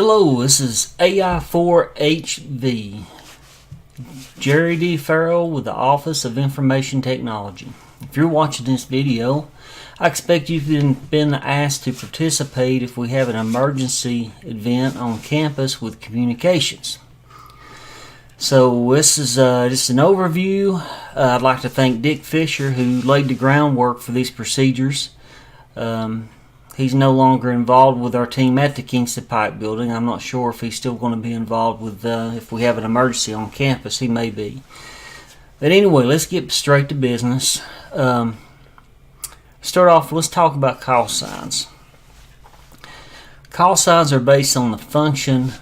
Hello, this is AI4HV, Jerry D. Farrell with the Office of Information Technology. If you're watching this video, I expect you've been asked to participate if we have an emergency event on campus with communications. So this is just an overview. I'd like to thank Dick Fisher, who laid the groundwork for these procedures. He's no longer involved with our team at the Kingston Pike building. I'm not sure if he's still going to be involved with if we have an emergency on campus. He may be. But anyway, let's get straight to business. Start off, let's talk about call signs. Call signs are based on the function,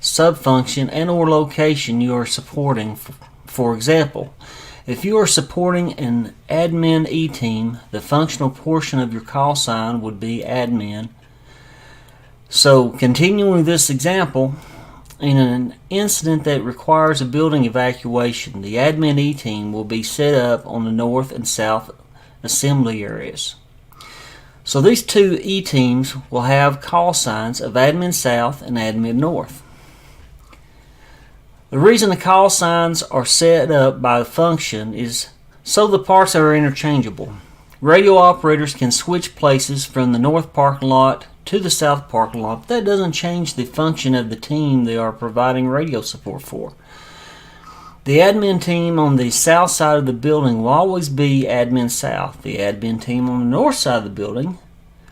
subfunction, and or location you are supporting. For example, if you are supporting an admin E-team, the functional portion of your call sign would be admin. So, continuing this example, in an incident that requires a building evacuation, the admin E-team will be set up on the north and south assembly areas. So these two E-teams will have call signs of admin south and admin north. The reason the call signs are set up by function is so the parts are interchangeable. Radio operators can switch places from the north parking lot to the south parking lot, but that doesn't change the function of the team they are providing radio support for. The admin team on the south side of the building will always be admin south. The admin team on the north side of the building,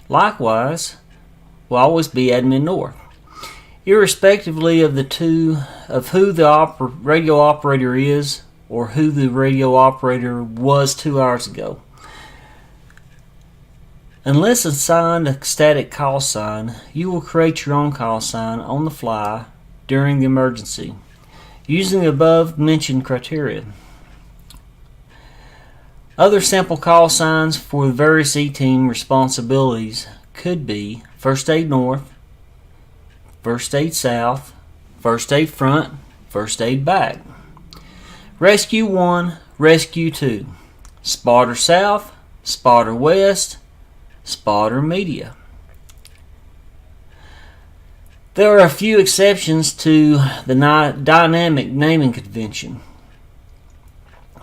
likewise, will always be admin north, irrespectively of who the radio operator is or who the radio operator was 2 hours ago. Unless assigned a static call sign, you will create your own call sign on the fly during the emergency, using the above mentioned criteria. Other simple call signs for the various E-team responsibilities could be First Aid North, First Aid South, First Aid Front, First Aid Back, Rescue 1, Rescue 2, Spotter South, Spotter West, Spotter Media. There are a few exceptions to the dynamic naming convention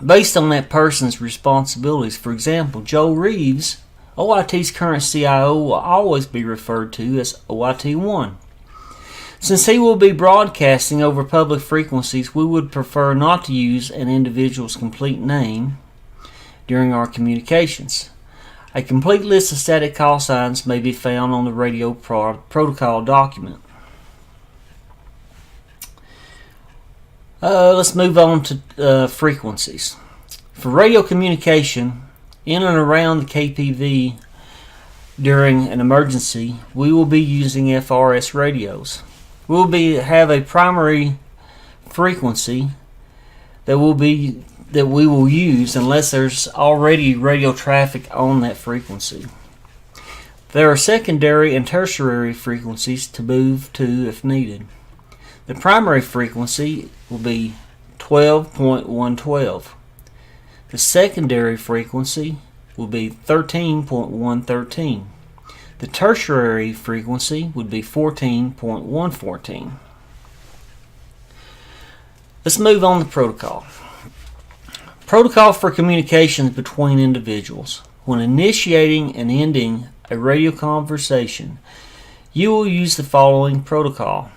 based on that person's responsibilities. For example, Joe Reeves, OIT's current CIO, will always be referred to as OIT1. Since he will be broadcasting over public frequencies, we would prefer not to use an individual's complete name during our communications. A complete list of static call signs may be found on the radio protocol document. Let's move on to frequencies. For radio communication in and around the KPV during an emergency, we will be using FRS radios. We will have a primary frequency that we will use unless there's already radio traffic on that frequency. There are secondary and tertiary frequencies to move to if needed. The primary frequency will be 12.112. The secondary frequency will be 13.113. The tertiary frequency would be 14.114. Let's move on to protocol. Protocol for communications between individuals. When initiating and ending a radio conversation, you will use the following protocol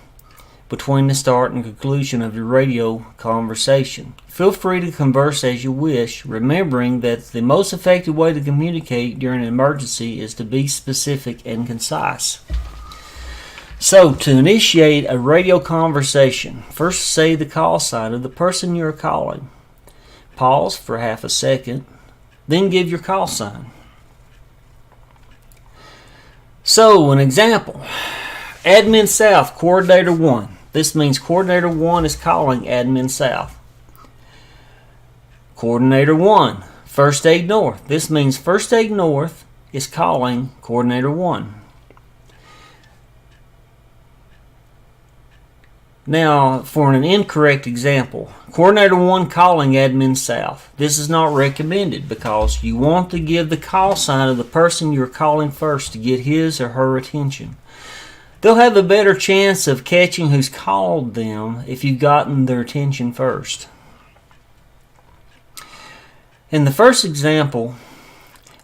between the start and conclusion of your radio conversation. Feel free to converse as you wish, remembering that the most effective way to communicate during an emergency is to be specific and concise. So, to initiate a radio conversation, first say the call sign of the person you are calling. Pause for half a second, then give your call sign. So, an example. Admin South, Coordinator 1. This means Coordinator 1 is calling Admin South. Coordinator 1, First Aid North. This means First Aid North is calling Coordinator 1. Now, for an incorrect example, Coordinator 1 calling Admin South. This is not recommended because you want to give the call sign of the person you're calling first to get his or her attention. They'll have a better chance of catching who's called them if you've gotten their attention first. In the first example,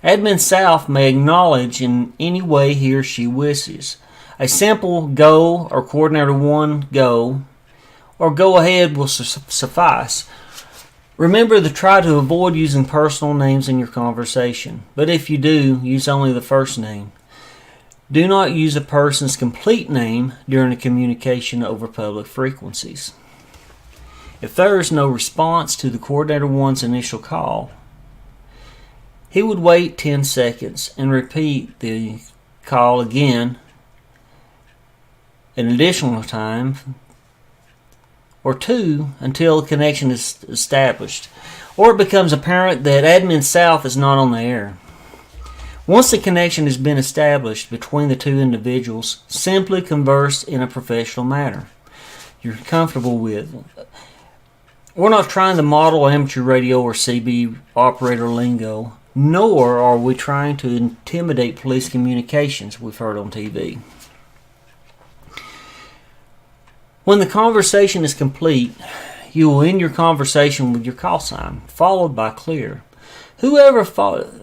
Admin South may acknowledge in any way he or she wishes. A simple go or coordinator 1 go or go ahead will suffice. Remember to try to avoid using personal names in your conversation, but if you do, use only the first name. Do not use a person's complete name during a communication over public frequencies. If there is no response to the coordinator 1's initial call, he would wait 10 seconds and repeat the call again an additional time or two until a connection is established, or it becomes apparent that Admin South is not on the air. Once the connection has been established between the two individuals, simply converse in a professional manner you're comfortable with. We're not trying to model amateur radio or CB operator lingo, nor are we trying to intimidate police communications we've heard on TV. When the conversation is complete, you will end your conversation with your call sign, followed by clear. Whoever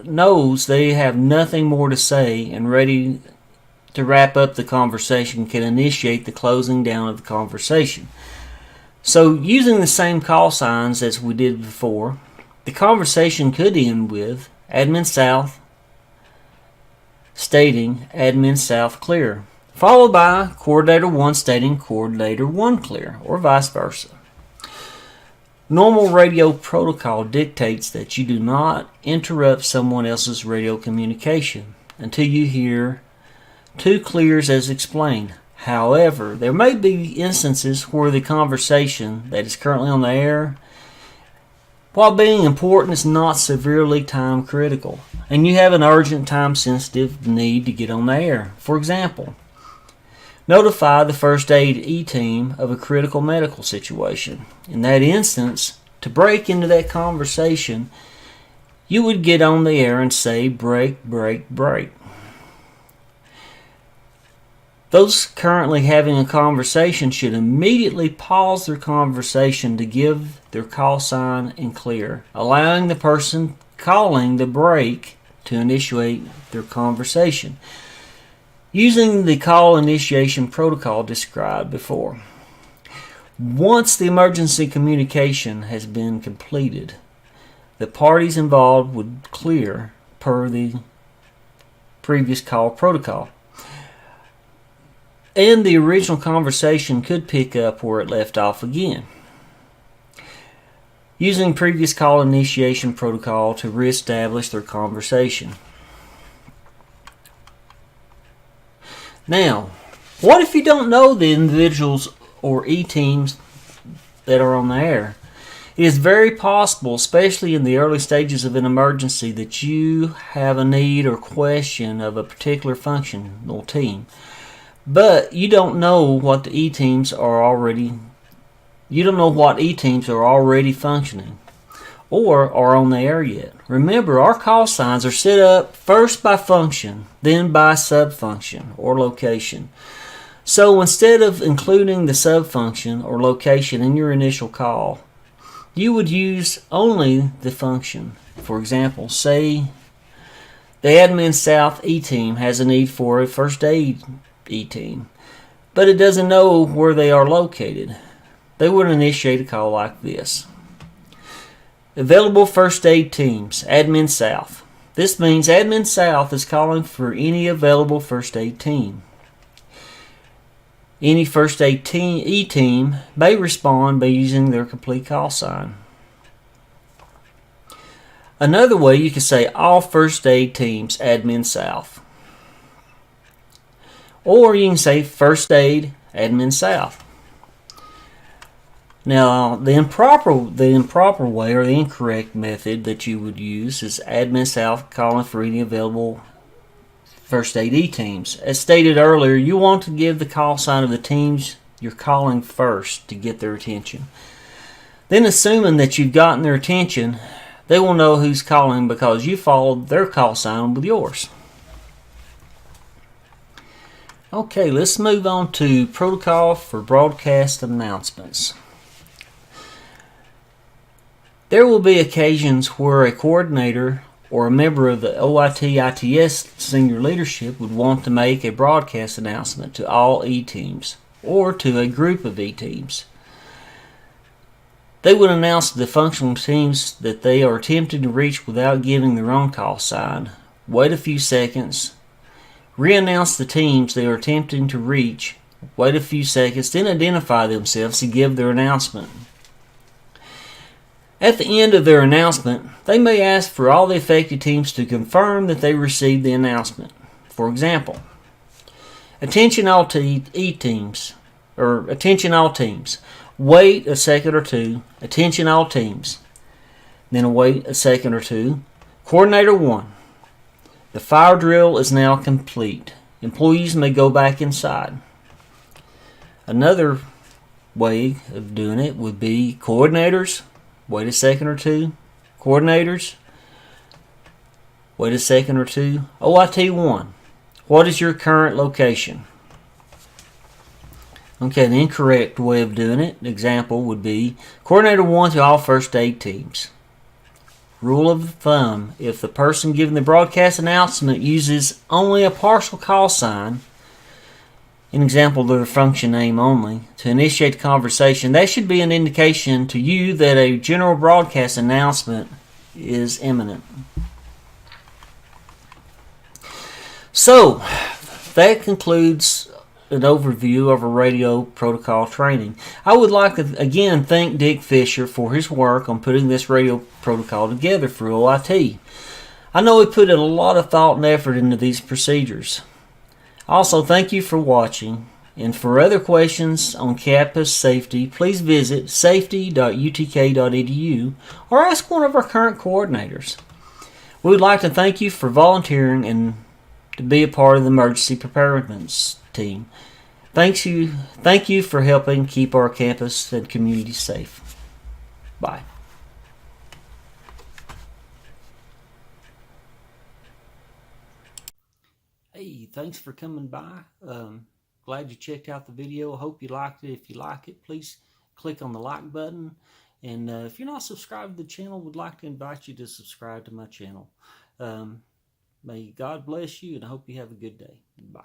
knows they have nothing more to say and ready to wrap up the conversation can initiate the closing down of the conversation. So, using the same call signs as we did before, the conversation could end with Admin South stating Admin South clear, followed by Coordinator 1 stating Coordinator 1 clear, or vice versa. Normal radio protocol dictates that you do not interrupt someone else's radio communication until you hear 2 clears as explained. However, there may be instances where the conversation that is currently on the air, while being important, is not severely time critical, and you have an urgent time sensitive need to get on the air. For example, notify the first aid E-team of a critical medical situation. In that instance, to break into that conversation, you would get on the air and say break, break, break. Those currently having a conversation should immediately pause their conversation to give their call sign and clear, allowing the person calling the break to initiate their conversation, using the call initiation protocol described before. Once the emergency communication has been completed, the parties involved would clear per the previous call protocol, and the original conversation could pick up where it left off again, using previous call initiation protocol to reestablish their conversation. Now, what if you don't know the individuals or E-teams that are on the air? It is very possible, especially in the early stages of an emergency, that you have a need or question of a particular functional team, but you don't know what E-teams are already functioning or are on the air yet. Remember, our call signs are set up first by function, then by subfunction or location. So instead of including the subfunction or location in your initial call, you would use only the function. For example, say the Admin South E-team has a need for a first aid E-team, but it doesn't know where they are located. They would initiate a call like this. Available first aid teams, Admin South. This means Admin South is calling for any available first aid team. Any first aid E-team may respond by using their complete call sign. Another way, you can say all first aid teams, Admin South. Or you can say first aid, Admin South. Now, the improper way, or the incorrect method that you would use, is Admin South calling for any available first aid E-teams. As stated earlier, you want to give the call sign of the teams you're calling first to get their attention. Then, assuming that you've gotten their attention, they will know who's calling because you followed their call sign with yours. Okay, let's move on to protocol for broadcast announcements. There will be occasions where a coordinator or a member of the OIT ITS senior leadership would want to make a broadcast announcement to all E-teams or to a group of E-teams. They would announce to the functional teams that they are attempting to reach without giving their own call sign, wait a few seconds, re-announce the teams they are attempting to reach, wait a few seconds, then identify themselves and give their announcement. At the end of their announcement, they may ask for all the affected teams to confirm that they received the announcement. For example, attention all teams. Wait a second or two. Attention all teams. Then wait a second or two. Coordinator 1. The fire drill is now complete. Employees may go back inside. Another way of doing it would be coordinators. Wait a second or two. Coordinators. Wait a second or two. OIT 1. What is your current location? Okay, the incorrect way of doing it, example would be Coordinator 1 to all first aid teams. Rule of thumb, if the person giving the broadcast announcement uses only a partial call sign, an example, their function name only, to initiate the conversation, that should be an indication to you that a general broadcast announcement is imminent. So, that concludes an overview of a radio protocol training. I would like to again thank Dick Fisher for his work on putting this radio protocol together for OIT. I know he put a lot of thought and effort into these procedures. Also, thank you for watching, and for other questions on campus safety, please visit safety.utk.edu or ask one of our current coordinators. We would like to thank you for volunteering and to be a part of the emergency preparedness team. Thank you for helping keep our campus and community safe. Bye. Hey, thanks for coming by. Glad you checked out the video. I hope you liked it. If you like it, please click on the like button. And if you're not subscribed to the channel, would like to invite you to subscribe to my channel. May God bless you, and I hope you have a good day. Bye.